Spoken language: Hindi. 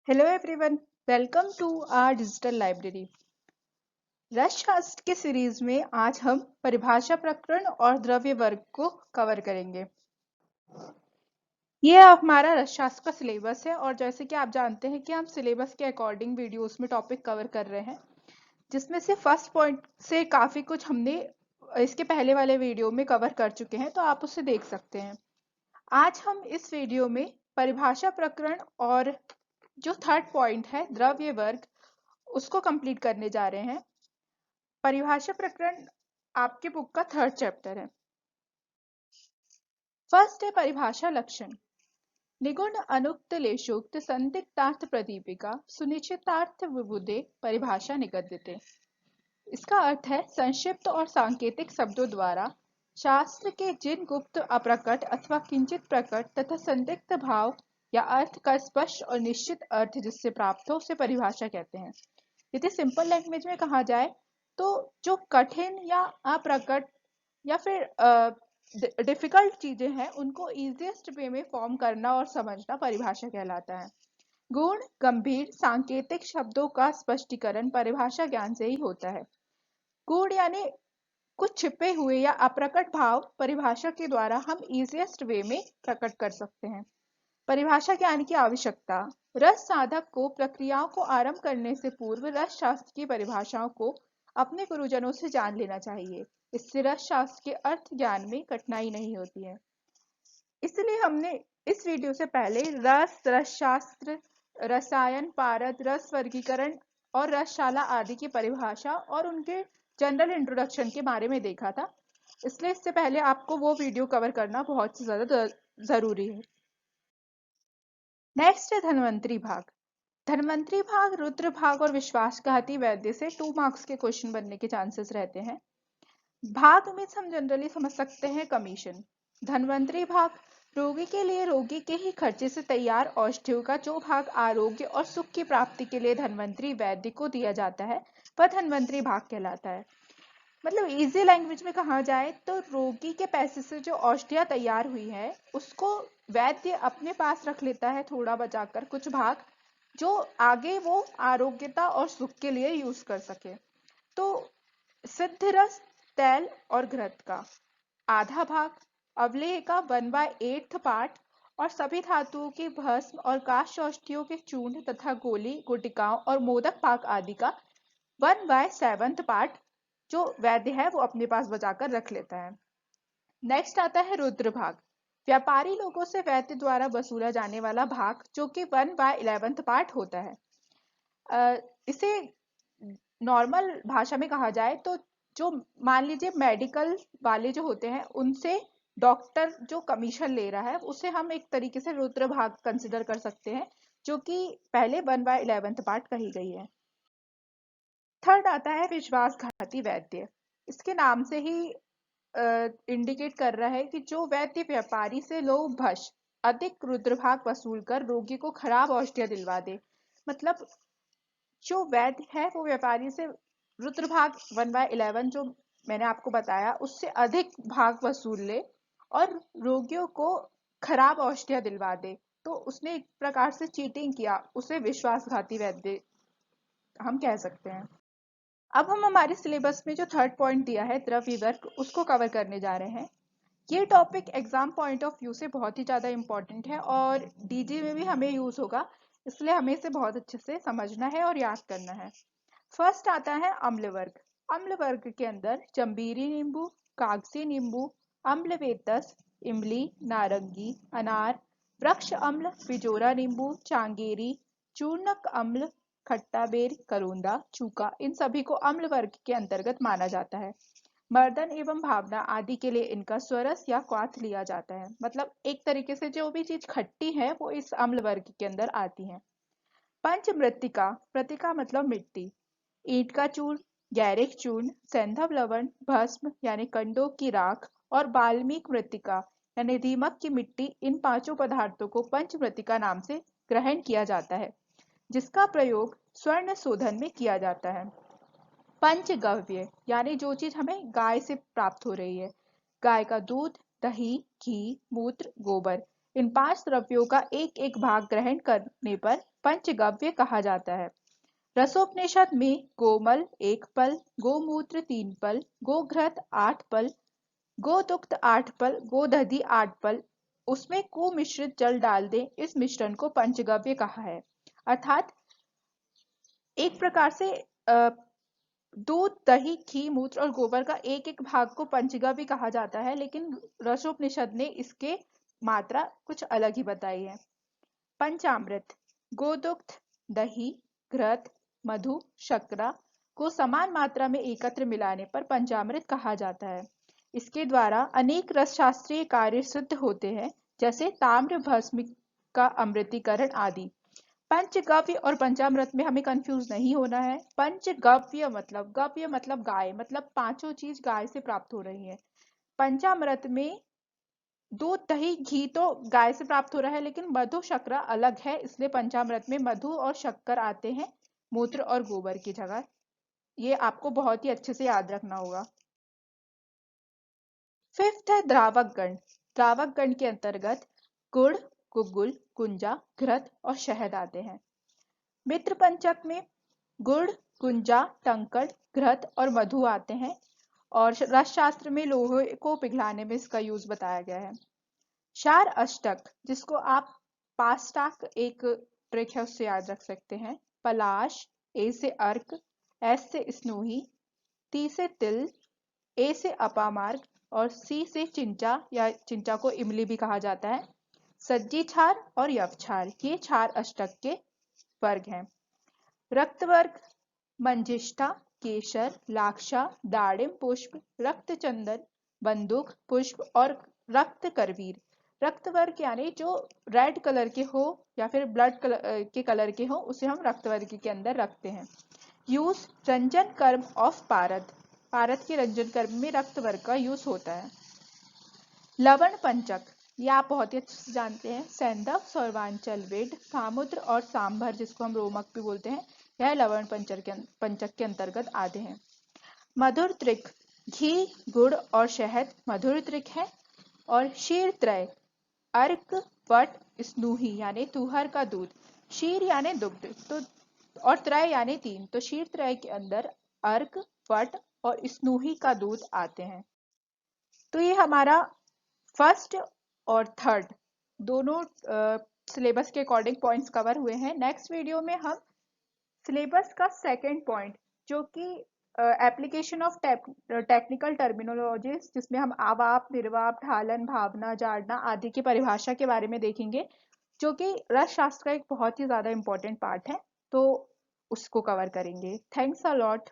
Hello everyone, welcome to our digital library. रसशास्त्र के सीरीज में आज हम परिभाषा प्रकरण और द्रव्य वर्ग को कवर करेंगे। ये हमारा रसशास्त्र का सिलेबस है और जैसे कि आप जानते हैं कि हम सिलेबस के अकॉर्डिंग वीडियोस में टॉपिक कवर कर रहे हैं, जिसमें से फर्स्ट पॉइंट से काफी कुछ हमने इसके पहले वाले वीडियो में कवर कर चुके हैं, तो आप उसे देख सकते हैं। आज हम इस वीडियो में परिभाषा प्रकरण और जो थर्ड पॉइंट है द्रव्य वर्ग, उसको कंप्लीट करने जा रहे हैं। परिभाषा प्रकरण आपके बुक का थर्ड चैप्टर है। फर्स्ट है परिभाषा लक्षण। निगुण अनुक्त लेशोक्त संदिग्धार्थ प्रदीपिका सुनिश्चितार्थ विबुधे परिभाषा निगद्यते। इसका अर्थ है संक्षिप्त और सांकेतिक शब्दों द्वारा शास्त्र के जिन गुप्त अप्रकट अथवा किंचित प्रकट तथा संदिग्ध भाव या अर्थ का स्पष्ट और निश्चित अर्थ जिससे प्राप्त हो उसे परिभाषा कहते हैं। यदि सिंपल लैंग्वेज में कहा जाए तो जो कठिन या अप्रकट या फिर डिफिकल्ट चीजें हैं उनको इजीएस्ट वे में फॉर्म करना और समझना परिभाषा कहलाता है। गूढ़ गंभीर सांकेतिक शब्दों का स्पष्टीकरण परिभाषा ज्ञान से ही होता है। गूढ़ यानी कुछ छिपे हुए या अप्रकट भाव परिभाषा के द्वारा हम इजीएस्ट वे में प्रकट कर सकते हैं। परिभाषा ज्ञान की आवश्यकता। रस साधक को प्रक्रियाओं को आरंभ करने से पूर्व रस शास्त्र की परिभाषाओं को अपने गुरुजनों से जान लेना चाहिए। इससे रस शास्त्र के अर्थ ज्ञान में कठिनाई नहीं होती है। इसलिए हमने इस वीडियो से पहले रस, रसशास्त्र, रसायन, पारद, रस वर्गीकरण और रसशाला आदि की परिभाषा और उनके जनरल इंट्रोडक्शन के बारे में देखा था। इसलिए इससे पहले आपको वो वीडियो कवर करना बहुत ही ज्यादा जरूरी है। नेक्स्ट है धन्वंतरी भाग। धन्वंतरी भाग रुद्र भाग और विश्वासघाती वैद्य से 2 मार्क्स के क्वेश्चन बनने के चांसेस रहते हैं। भाग में हम जनरली समझ सकते हैं कमीशन। धन्वंतरी भाग रोगी के लिए रोगी के ही खर्चे से तैयार औषधियों का जो भाग आरोग्य और सुख की प्राप्ति के लिए धन्वंतरी वैद्य को दिया जाता है वह धन्वंतरी भाग कहलाता है। मतलब इजी लैंग्वेज में कहा जाए तो रोगी के पैसे से जो औषधियां तैयार हुई है उसको वैद्य अपने पास रख लेता है थोड़ा बचाकर कुछ भाग, जो आगे वो आरोग्यता और सुख के लिए यूज कर सके। तो सिद्ध रस, तैल और घृत का आधा भाग, अवलेह का 1/8 पार्ट और सभी धातुओं की भस्म और काष्ठ औषधियों के चूर्ण तथा गोली गुटिकाओं और मोदक पाक आदि का 1/7 पार्ट जो वैद्य है वो अपने पास बचाकर रख लेता है। नेक्स्ट आता है रुद्र भाग। व्यापारी लोगों से वैद्य द्वारा वसूला जाने वाला भाग जो कि 1/11 पार्ट होता है। इसे नॉर्मल भाषा में कहा जाए तो जो मान लीजिए मेडिकल वाले जो होते हैं उनसे डॉक्टर जो कमीशन ले रहा है उसे हम एक तरीके से रुद्र भाग कंसिडर कर सकते हैं, जो कि पहले 1/11 पार्ट कही गई है। थर्ड आता है विश्वासघाती वैद्य। इसके नाम से ही इंडिकेट कर रहा है कि जो वैद्य व्यापारी से लोभवश अधिक रुद्रभाग वसूल कर रोगी को खराब औषधियां दिलवा दे। मतलब जो वैद्य है वो व्यापारी से रुद्रभाग 1/11 जो मैंने आपको बताया उससे अधिक भाग वसूल ले और रोगियों को खराब औषधियां दिलवा दे, तो उसने एक प्रकार से चीटिंग किया, उसे विश्वासघाती वैद्य हम कह सकते हैं। अब हम हमारे सिलेबस में जो थर्ड पॉइंट दिया है द्रव्य वर्ग उसको कवर करने जा रहे हैं। ये topic exam point of view से बहुत ही ज्यादा इंपॉर्टेंट है और डीजी में भी हमें यूज होगा, इसलिए हमें इसे बहुत अच्छे से समझना है और याद करना है। फर्स्ट आता है अम्ल वर्ग। अम्ल वर्ग के अंदर जंबीरी नींबू, कागजी नींबू, अम्ल वेतस, इमली, नारंगी, अनार, वृक्ष अम्ल, बिजोरा नींबू, चांगेरी, चूर्णक अम्ल, खट्टा बेर, करोंदा, चूका, इन सभी को अम्ल वर्ग के अंतर्गत माना जाता है। मर्दन एवं भावना आदि के लिए इनका स्वरस या क्वाथ लिया जाता है। मतलब एक तरीके से जो भी चीज खट्टी है वो इस अम्ल वर्ग के अंदर आती है। पंच मृत्तिका, मृत्तिका मतलब मिट्टी, ईंट का चूर्ण, गैरिक चूर्ण, सैंधव लवण, भस्म यानी कंडों की राख और बाल्मीक मृत्तिका यानी दीमक की मिट्टी, इन पांचों पदार्थों को पंच मृत्तिका नाम से ग्रहण किया जाता है, जिसका प्रयोग स्वर्ण शोधन में किया जाता है। पंचगव्य यानी जो चीज हमें गाय से प्राप्त हो रही है, गाय का दूध, दही, घी, मूत्र, गोबर, इन 5 द्रव्यों का एक एक भाग ग्रहण करने पर पंचगव्य कहा जाता है। रसोपनिषद में गोमल 1 पल, गोमूत्र 3 पल, गोघृत 8 पल, गोदुग्ध 8 पल, गोदधि 8 पल, उसमें कुमिश्रित जल डाल दें, इस मिश्रण को पंचगव्य कहा है। अर्थात एक प्रकार से दूध, दही, घी, मूत्र और गोबर का एक एक भाग को पंचगव्य कहा जाता है, लेकिन रसोपनिषद ने इसके मात्रा कुछ अलग ही बताई है। पंचामृत गोदुग्ध, दही, घृत, मधु, शर्करा को समान मात्रा में एकत्र मिलाने पर पंचामृत कहा जाता है। इसके द्वारा अनेक रसशास्त्रीय कार्य सिद्ध होते हैं, जैसे ताम्र भस्म का अमृतीकरण आदि। पंचगव्य और पंचामृत में हमें कंफ्यूज नहीं होना है। पंचगव्य मतलब गाय, मतलब पांचों चीज गाय से प्राप्त हो रही है। पंचामृत में दूध, दही, घी तो गाय से प्राप्त हो रहा है, लेकिन मधु, शर्करा अलग है, इसलिए पंचामृत में मधु और शक्कर आते हैं मूत्र और गोबर की जगह। ये आपको बहुत ही अच्छे से याद रखना होगा। फिफ्थ है द्रावक गण। द्रावक गण के अंतर्गत गुड़, गुग्गुल, गुंजा, घृत और शहद आते हैं। मित्र पंचक में गुड़, गुंजा, टंकड़, घृत और मधु आते हैं, और रसशास्त्र में लोहे को पिघलाने में इसका यूज बताया गया है। क्षार अष्टक, जिसको आप पास्टाक एक ट्रिक है उससे याद रख सकते हैं। पलाश, ए से अर्क, एस से स्नोही, टी से तिल, ए से अपामार्ग और सी से चिंचा या चिंचा को इमली भी कहा जाता है। सज्जी क्षार और यवक्षार, ये क्षार अष्टक के वर्ग हैं। रक्त वर्ग मंजिष्ठा, केसर, लाक्षा, दाड़िम पुष्प, रक्त चंदन, बंदूक पुष्प और रक्त करवीर। रक्त वर्ग यानी जो रेड कलर के हो या फिर ब्लड कलर के हो, उसे हम रक्त वर्ग के अंदर रखते हैं। यूज रंजन कर्म ऑफ पारद, पारद के रंजन कर्म में रक्त वर्ग का यूज होता है। लवण पंचक, ये आप बहुत ही अच्छे से जानते हैं। सैंधव, सौरवांचल, वेद, सामुद्र और सांभर, जिसको हम रोमक भी बोलते हैं, यह लवण पंचक के अंतर्गत आते हैं। मधुर त्रिक, घी, गुड़ और शहद मधुर त्रिक है। और क्षीर त्रय, अर्क, वट, स्नूही यानी तुहर का दूध, क्षीर यानी दुग्ध तो और त्रय यानी 3, तो क्षीर त्रय के अंदर अर्क, वट और स्नूही का दूध आते हैं। तो ये हमारा फर्स्ट और थर्ड दोनों सिलेबस के अकॉर्डिंग पॉइंट्स कवर हुए हैं। नेक्स्ट वीडियो में हम सिलेबस का सेकंड पॉइंट, जो कि एप्लीकेशन ऑफ टेक्निकल टर्मिनोलॉजीज, जिसमें हम आवाप, निर्वाप, ढालन, भावना, जाड़ना आदि की परिभाषा के बारे में देखेंगे, जो कि रस शास्त्र का एक बहुत ही ज्यादा इंपॉर्टेंट पार्ट है, तो उसको कवर करेंगे। Thanks a lot.